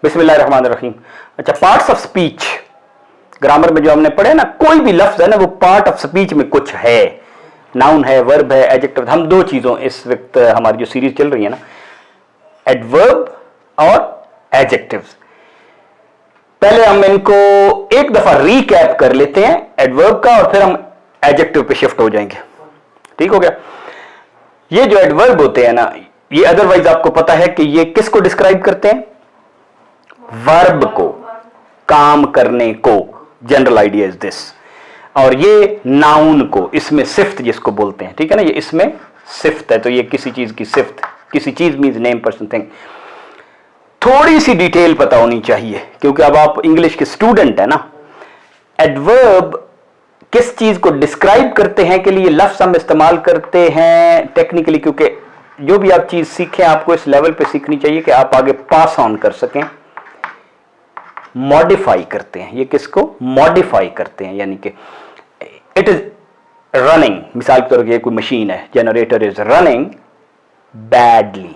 बिस्मिल्लाहिर्रहमानिर्रहीम। अच्छा, parts of speech, grammar में जो हमने पढ़े ना, कोई भी लफ्ज है ना वो पार्ट ऑफ स्पीच में कुछ है, नाउन है, वर्ब है, एडजेक्टिव। हम दो चीजों इस वक्त हमारी जो सीरीज चल रही है ना, एडवर्ब और एडजेक्टिव्स, पहले हम इनको एक दफा रीकैप कर लेते हैं एडवर्ब का, और फिर हम एडजेक्टिव पे शिफ्ट हो जाएंगे। ठीक हो गया? ये जो एडवर्ब होते हैं ना, ये अदरवाइज आपको पता है कि ये किसको डिस्क्राइब करते हैं? वर्ब को, काम करने को। General idea is this. और ये नाउन को, इसमें सिफ्त जिसको बोलते हैं, ठीक है ना, ये इसमें सिफ्त है, तो ये किसी चीज की सिफ्त, किसी चीज मीन्स नेम, पर्सन, थिंग। थोड़ी सी डिटेल पता होनी चाहिए क्योंकि अब आप इंग्लिश के स्टूडेंट है ना। एडवर्ब किस चीज को डिस्क्राइब करते हैं के लिए लफ्ज हम इस्तेमाल करते हैं टेक्निकली, क्योंकि जो भी आप चीज सीखें आपको इस लेवल पे सीखनी चाहिए कि आप आगे पास ऑन कर सकें। मॉडिफाई करते हैं, ये किसको मॉडिफाई करते हैं, यानी कि इट इज रनिंग, मिसाल के तौर पर कोई मशीन है, जनरेटर इज रनिंग बैडली,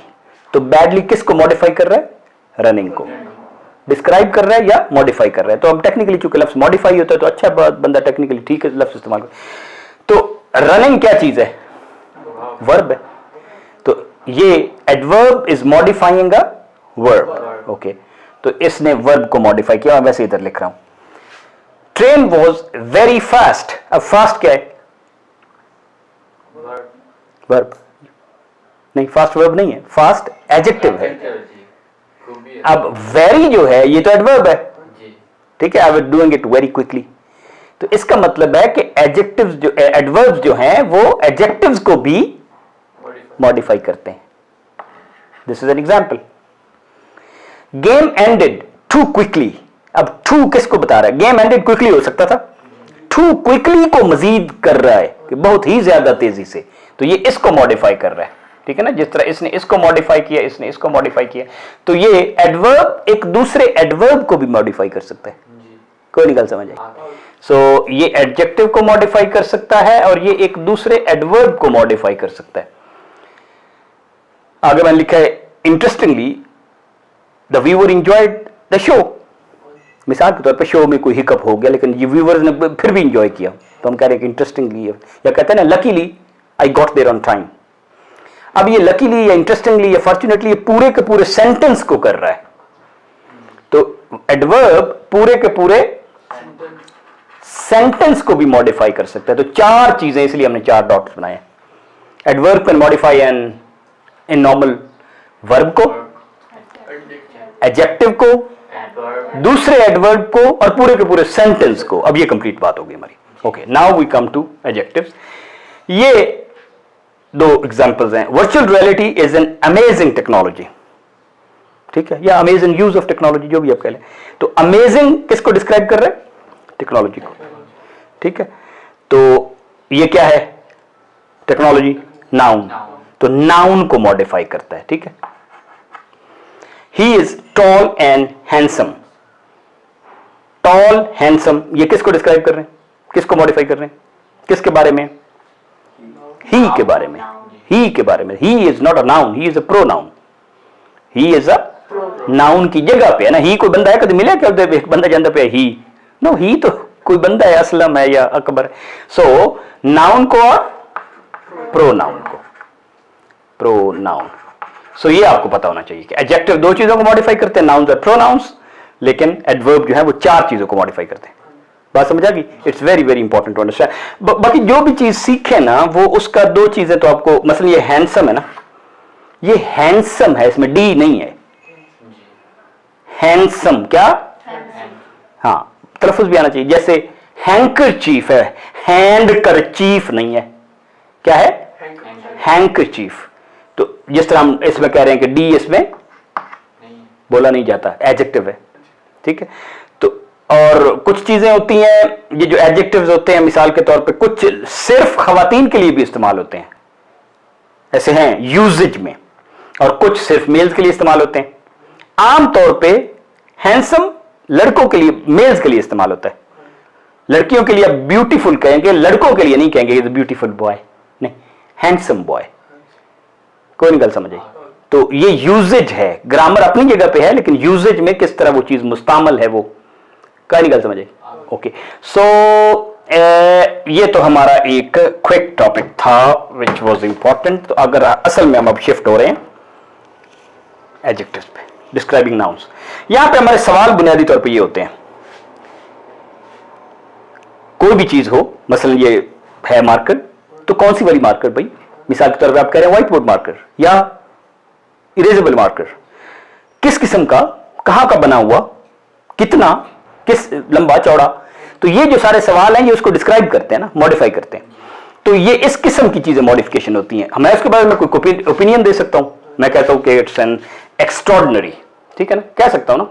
तो बैडली किसको मॉडिफाई कर रहा है? रनिंग को डिस्क्राइब कर रहा है या मॉडिफाई कर रहा है। तो अब टेक्निकली चूंकि लफ्ज मॉडिफाई होता है तो अच्छा बंदा टेक्निकली ठीक है लफ्ज इस्तेमाल कर। तो रनिंग क्या चीज है? वर्ब है। तो ये adverb is modifying a verb. Okay, तो इसने वर्ब को मॉडिफाई किया। मैं वैसे इधर लिख रहा हूं, ट्रेन वॉज वेरी फास्ट। अब फास्ट क्या है? वर्ब नहीं, फास्ट वर्ब नहीं है, फास्ट एडजेक्टिव है। अब वेरी जो है ये तो एडवर्ब है, ठीक है, I will doing it very quickly. तो इसका मतलब है कि एडजेक्टिव्स जो, एडवर्ब्स जो हैं वो एडजेक्टिव्स को भी मॉडिफाई करते हैं। This is an example. Game ended too quickly. अब टू किसको बता रहा है? गेम एंडेड क्विकली हो सकता था, टू क्विकली को मजीद कर रहा है कि बहुत ही ज्यादा तेजी से, तो ये इसको मॉडिफाई कर रहा है। ठीक है ना, जिस तरह इसने इसको मॉडिफाई किया, इसने इसको मॉडिफाई किया, तो ये एडवर्ब एक दूसरे एडवर्ब को भी मॉडिफाई कर सकता है। कोई निकल समझ आए? सो ये एडजेक्टिव को मॉडिफाई कर सकता है और ये एक दूसरे एडवर्ब को मॉडिफाई कर सकता है। आगे मैंने लिखा है, interestingly the viewer enjoyed the show. मिसाल के तौर पे शो में कोई हिकअप हो गया लेकिन ये व्यूअर्स ने फिर भी एंजॉय किया, तो हम कह रहे हैं कि इंटरेस्टिंगली, या कहते हैं ना luckily I got there on time. अब ये लकीली या इंटरेस्टिंगली या फॉर्चुनेटली ये पूरे के पूरे सेंटेंस को कर रहा है। तो एडवर्ब पूरे के पूरे सेंटेंस को भी मॉडिफाई कर सकता है। तो चार चीजें, इसलिए हमने चार डॉट्स बनाए। Adverb can modify in normal verb को, एडजेक्टिव को, दूसरे एडवर्ब को और पूरे के पूरे सेंटेंस को। अब ये कंप्लीट बात होगी हमारी। Okay, now we come to adjectives. ये दो एग्जांपल्स हैं। Virtual reality is an amazing technology, ठीक है, या अमेजिंग यूज ऑफ टेक्नोलॉजी, जो भी आप कह लें। तो अमेजिंग किसको डिस्क्राइब कर रहे हैं? टेक्नोलॉजी को, ठीक है। तो ये क्या है? टेक्नोलॉजी, नाउन, तो नाउन को मॉडिफाई करता है, ठीक है। He is tall and handsome. Tall, handsome, ये किसको डिस्क्राइब कर रहे हैं? किसको मॉडिफाई कर रहे हैं? किसके बारे में? ही के बारे में, ही के बारे में। He is not a noun, he is a pronoun. He is a noun की जगह पे है ना। ही कोई बंदा है, कभी मिला क्या एक बंदा जानता पे ही? नो, ही तो कोई बंदा है, असलम है या अकबर। सो नाउन को और प्रोनाउन को, प्रोनाउन। सो ये आपको पता होना चाहिए कि एडजेक्टिव दो चीजों को मॉडिफाई करते हैं, नाउन्स और प्रोनाउंस, लेकिन एडवर्ब जो है वो चार चीजों को मॉडिफाई करते हैं। बात समझ आ गई? It's very very important to understand. बाकी जो भी चीज सीखे ना वो उसका दो चीजें तो आपको, मसलन ये हैंडसम है ना, ये हैंडसम है, इसमें डी नहीं है। हैंडसम क्या? हाँ, तलफ्फुज भी आना चाहिए। जैसे हैंकरचीफ है, हैंड करचीफ नहीं है, क्या है? हैंकरचीफ। तो जिस तरह हम इसमें कह रहे हैं कि डी इसमें बोला नहीं जाता, एडजेक्टिव है, ठीक है। तो और कुछ चीजें होती हैं, ये जो एडजेक्टिव्स होते हैं, मिसाल के तौर पे कुछ सिर्फ खवातीन के लिए भी इस्तेमाल होते हैं, ऐसे हैं यूजेज में, और कुछ सिर्फ मेल्स के लिए इस्तेमाल होते हैं। आमतौर पे हैंडसम लड़कों के लिए, मेल्स के लिए इस्तेमाल होता है। लड़कियों के लिए ब्यूटीफुल कहेंगे, लड़कों के लिए नहीं कहेंगे ब्यूटीफुल बॉय, नहीं, हैंडसम बॉय। कोई नहीं गल समझ आई? तो ये यूजेज है, ग्रामर अपनी जगह पे है लेकिन यूजेज में किस तरह वो चीज मुस्तामल है, वो क्या निकल समझे। ओके, सो ये तो हमारा एक क्विक टॉपिक था विच वाज इंपॉर्टेंट। तो अगर असल में हम अब शिफ्ट हो रहे हैं एडजेक्टिव्स पे, डिस्क्राइबिंग नाउन्स। यहां पे हमारे सवाल बुनियादी तौर पे ये होते हैं, कोई भी चीज हो, मसलन ये है मार्कर, तो कौन सी वाली मार्कर भाई, मिसाल के तौर पे आप कह रहे हैं व्हाइट बोर्ड मार्कर या इरेजेबल मार्कर, किस किस्म का, कहां का बना हुआ, कितना, किस लंबा चौड़ा। तो ये जो सारे सवाल हैं ये उसको डिस्क्राइब करते हैं ना, मॉडिफाई करते हैं। तो ये इस किस्म की चीजें मॉडिफिकेशन होती हैं। मैं उसके बारे में कोई ओपिनियन दे सकता हूं, मैं कहता हूं कि इट्स एन एक्स्ट्रॉर्डिनरी, ठीक है ना, कह सकता हूं ना,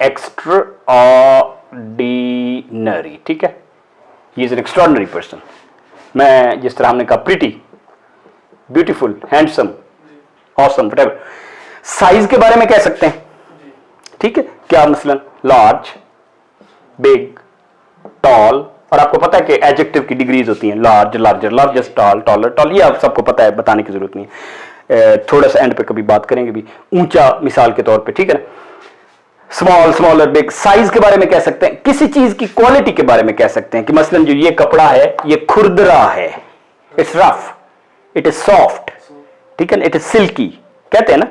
एक्स्ट्राऑर्डिनरी, ठीक है, he is an extraordinary person. मैं जिस तरह हमने कहा pretty, beautiful, handsome, awesome, whatever. Size के बारे में कह सकते हैं, ठीक है, क्या मसलन लार्ज, बिग, टॉल, और आपको पता है कि एडजेक्टिव की डिग्रीज होती हैं, large, larger, largest, tall, taller, tall, ये आप सबको पता है, बताने की जरूरत नहीं है। थोड़ा सा एंड पे कभी बात करेंगे भी, ऊंचा मिसाल के तौर पे, ठीक है ना, स्मॉल, स्मॉलर, बिग। साइज के बारे में कह सकते हैं, किसी चीज की क्वालिटी के बारे में कह सकते हैं कि मसलन जो ये कपड़ा है ये खुरदरा है, it's rough, it is soft, ठीक है ना, इट इज सिल्की, कहते हैं ना।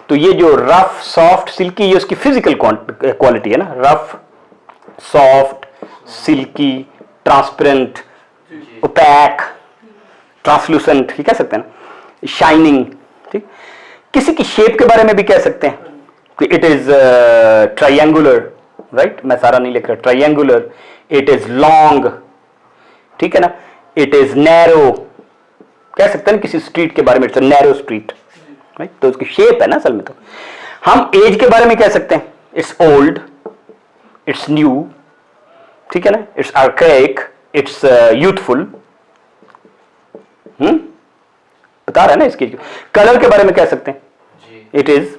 तो ये जो रफ, सॉफ्ट, सिल्की, ये उसकी फिजिकल क्वालिटी है ना, rough, soft, silky, transparent, opaque, translucent, कह सकते हैं ना, शाइनिंग, ठीक। किसी की शेप के बारे में भी कह सकते हैं कि इट इज ट्रायंगुलर, राइट, मैं सारा नहीं लिख रहा, ट्रायंगुलर, इट इज लॉन्ग, ठीक है ना, इट इज नैरो, कह सकते हैं ना किसी स्ट्रीट के बारे में, it's a narrow street, right, तो उसकी शेप है ना असल में। तो हम एज के बारे में कह सकते हैं, इट्स ओल्ड, इट्स न्यू, ठीक है ना, इट्स आर्काइक, इट्स यूथफुल, बता रहा है ना इसकी। कलर के बारे में कह सकते हैं, इट इज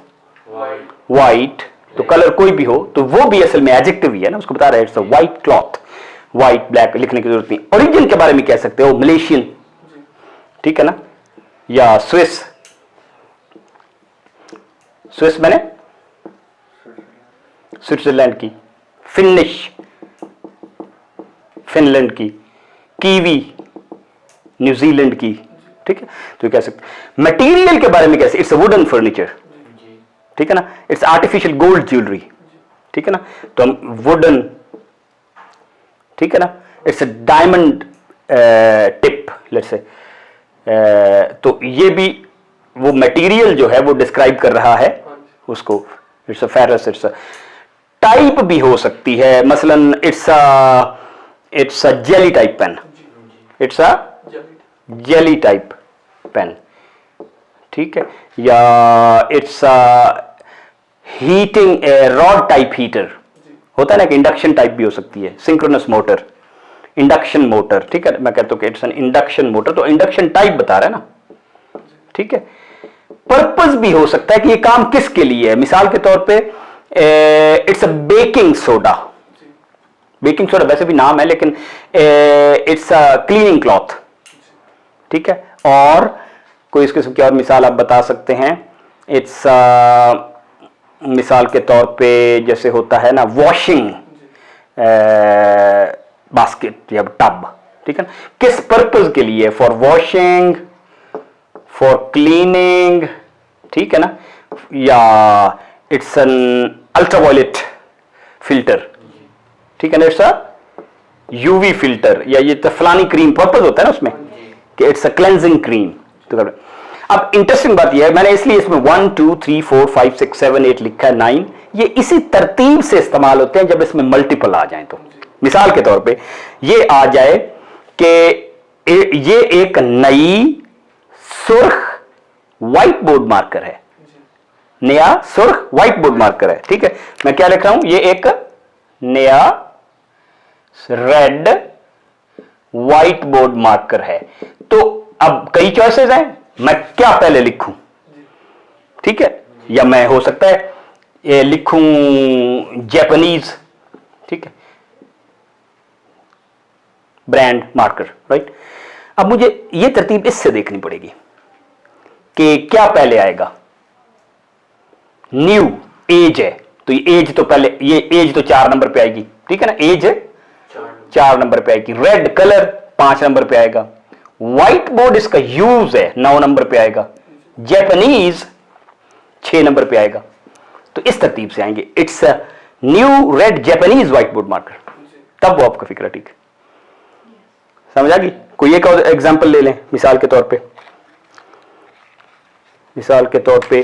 वाइट, तो कलर कोई भी हो तो वो भी असल में एडजेक्टिव ही है ना, उसको बता रहा है, it's a white cloth, white, black लिखने की जरूरत नहीं। ओरिजिन के बारे में कह सकते हो, मलेशियन, ठीक है ना, या स्विस, स्विस मैंने स्विट्जरलैंड की, फिनिश, फिनलैंड की, कीवी, न्यूजीलैंड की, ठीक है। तो कह सकते। मटेरियल के बारे में कैसे, इट्स अ वुडन फर्नीचर, ठीक है ना, इट्स आर्टिफिशियल गोल्ड ज्वेलरी, ठीक है ना, तो हम वुडन, ठीक है ना, it's a diamond tip, let's say, तो ये भी वो मटेरियल जो है वो डिस्क्राइब कर रहा है उसको, it's a ferrous, it's a type भी हो सकती है, मसलन it's a jelly type pen, it's a jelly type pen, ठीक है, या it's a heating rod type heater, होता है ना कि इंडक्शन टाइप भी हो सकती है, सिंक्रोनस मोटर, इंडक्शन मोटर, ठीक है, मैं कहता हूं कि इट्स एन इंडक्शन मोटर, तो इंडक्शन टाइप बता रहा है ना, ठीक है। पर्पस भी हो सकता है कि ये काम किसके लिए है, मिसाल के तौर पे it's a baking soda, baking soda वैसे भी नाम है लेकिन इट्स अ क्लीनिंग क्लॉथ, ठीक है। और कोई इस किस्म की और मिसाल आप बता सकते हैं, इट्स मिसाल के तौर पे जैसे होता है ना वॉशिंग बास्केट या टब, ठीक है ना, किस पर्पस के लिए, फॉर वॉशिंग, फॉर क्लीनिंग, ठीक है ना, या इट्स एन अल्ट्रावायलेट फिल्टर, ठीक है ना, इट्स अ यूवी फिल्टर, या ये तो फलानी क्रीम, पर्पस होता है ना उसमें कि इट्स अ क्लेंजिंग क्रीम। तो अब इंटरेस्टिंग बात यह है, मैंने इसलिए इसमें 1 2 3 4 5 6 7 8 लिखा है, 9, ये इसी तरतीब से इस्तेमाल होते हैं जब इसमें मल्टीपल आ जाए। तो मिसाल के तौर पे ये आ जाए कि ये एक नई सुर्ख व्हाइट बोर्ड मार्कर है, नया सुर्ख व्हाइट बोर्ड मार्कर है, ठीक है, मैं क्या लिख रहा हूं, ये एक नया रेड व्हाइट बोर्ड मार्कर है। तो अब कई चॉइसेस हैं, मैं क्या पहले लिखूं, ठीक है, या मैं हो सकता है ये लिखूं जापानीज, ठीक है, ब्रांड मार्कर, राइट। अब मुझे ये तरतीब इससे देखनी पड़ेगी कि क्या पहले आएगा, न्यू एज है, तो ये एज तो पहले, ये एज तो 4 नंबर पे आएगी, ठीक है ना, एज 4 नंबर पे आएगी। रेड कलर 5 नंबर पे आएगा। व्हाइट बोर्ड इसका यूज है, 9 नंबर पे आएगा। जापानीज 6 नंबर पे आएगा। तो इस तरतीब से आएंगे, it's a new red Japanese white board marker, तब वो आपका फिक्र ठीक है। समझ आ गई? कोई एक और एग्जांपल ले लें मिसाल के तौर पे। मिसाल के तौर पे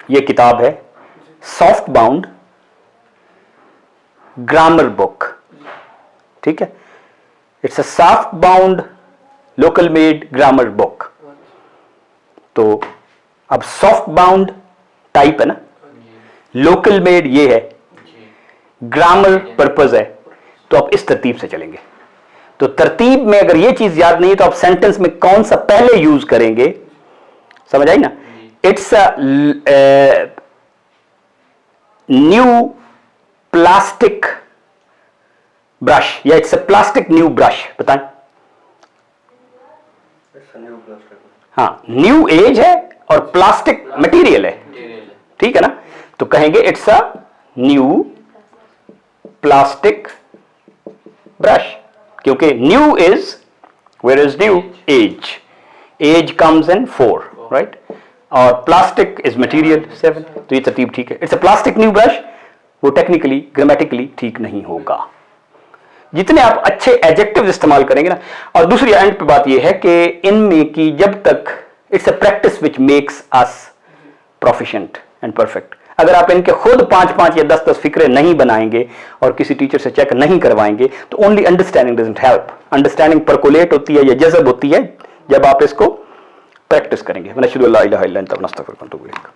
ये किताब है सॉफ्ट बाउंड ग्रामर बुक, ठीक है, it's a soft bound local made grammar book. तो अब सॉफ्ट बाउंड टाइप है ना, लोकल मेड ये है, ग्रामर पर्पज है, तो आप इस तरतीब से चलेंगे। तो तरतीब में अगर ये चीज याद नहीं है तो आप सेंटेंस में कौन सा पहले यूज करेंगे, समझ आई ना। It's a new plastic brush, या it's a plastic new brush, बताएं। हाँ, न्यू एज है और प्लास्टिक मटेरियल है, ठीक है ना, तो कहेंगे it's a new plastic brush, क्योंकि new is, where is new, as comes in 4, right, और प्लास्टिक इज मटेरियल 7, तो ये तरतीब ठीक है। It's a plastic new brush, वो टेक्निकली ग्रामेटिकली ठीक नहीं होगा। जितने आप अच्छे एडजेक्टिव इस्तेमाल करेंगे ना, और दूसरी एंड पे बात यह है कि इनमें की जब तक, it's a practice which makes us proficient and perfect. अगर आप इनके खुद 5-5 या 10-10 फिक्रे नहीं बनाएंगे और किसी टीचर से चेक नहीं करवाएंगे, तो only understanding doesn't help. Understanding percolate होती है या जज़ब होती है जब आप इसको प्रैक्टिस करेंगे। नशहदु अल्ला इलाहा इल्ला अंत व नस्तगफिरुका व नतूबु इलैक।